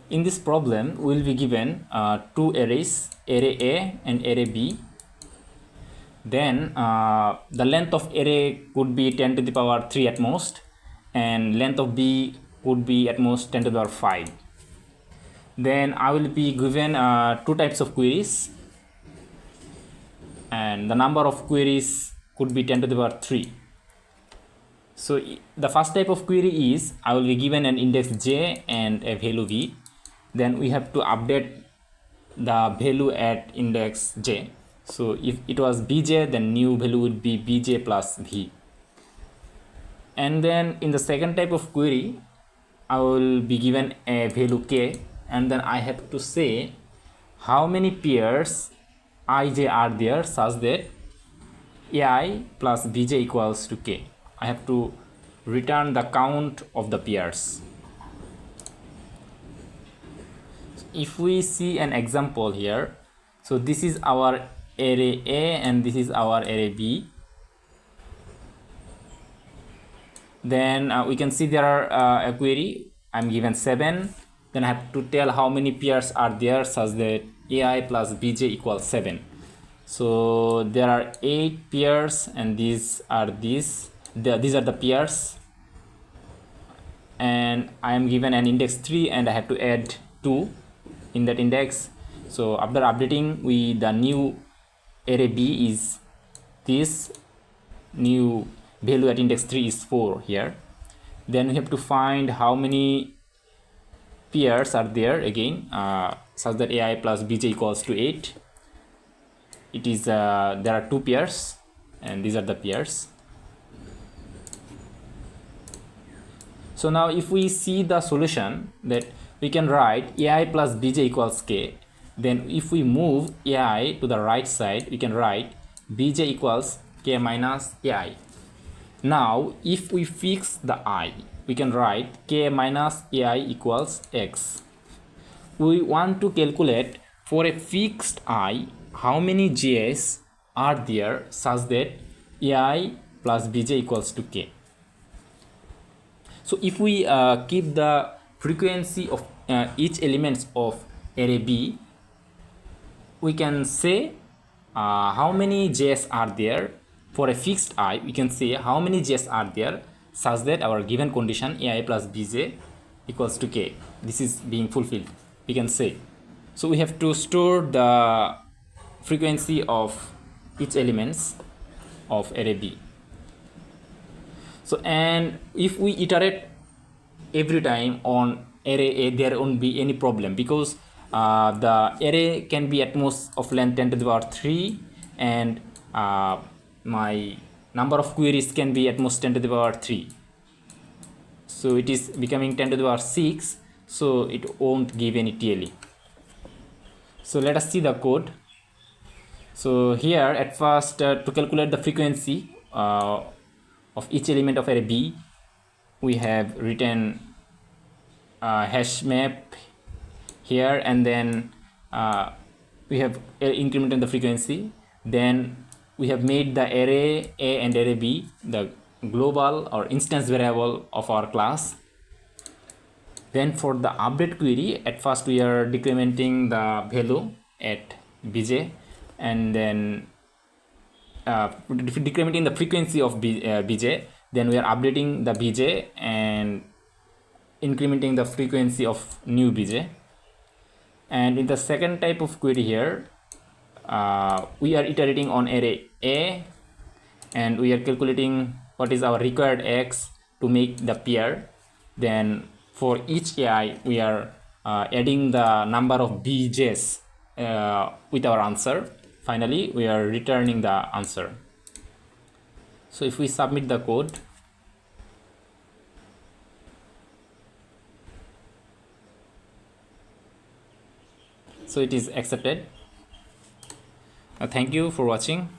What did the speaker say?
In this problem, we will be given two arrays, array A and array B. Then the length of array could be 10 to the power 3 at most, and length of B could be at most 10 to the power 5. Then I will be given two types of queries, and the number of queries could be 10 to the power 3. So the first type of query is I will be given an index j and a value v. Then we have to update the value at index j. So if it was bj, then new value would be bj plus v. And then in the second type of query, I will be given a value k, and then I have to say how many pairs ij are there such that ai plus bj equals to k. I have to return the count of the pairs. If we see an example here, so this is our array A and this is our array B. Then we can see there are a query. I'm given 7. Then I have to tell how many pairs are there such that ai plus bj equals 7. So there are 8 pairs, and these are the pairs, and I am given an index 3 and I have to add 2 in that index. So after updating, the new array B is this, new value at index 3 is 4 here. Then we have to find how many pairs are there again such that ai plus bj equals to 8. It is there are 2 pairs, and these are the pairs. So now if we see the solution, that we can write ai plus bj equals k. Then if we move ai to the right side, we can write bj equals k minus ai. Now if we fix the I, we can write k minus ai equals x. We want to calculate for a fixed I how many j's are there such that ai plus bj equals to k. So if we keep the frequency of each element of array B, we can say how many j's are there. For a fixed I, we can say how many j's are there such that our given condition ai plus bj equals to k, this is being fulfilled, we can say. So we have to store the frequency of each elements of array B. So and if we iterate every time on array A, there won't be any problem, because the array can be at most of length 10 to the power 3, and my number of queries can be at most 10 to the power 3. So it is becoming 10 to the power 6, so it won't give any TLE. So let us see the code. So here at first, to calculate the frequency of each element of array B, we have written HashMap here, and then we have incremented the frequency. Then we have made the array A and array B the global or instance variable of our class. Then for the update query, at first we are decrementing the value at bj, and then decrementing the frequency of bj. Then we are updating the bj and incrementing the frequency of new bj. And in the second type of query here, we are iterating on array A, and we are calculating what is our required x to make the pair. Then for each ai, we are adding the number of bj's with our answer. Finally, we are returning the answer. So if we submit the code, so it is accepted. Thank you for watching.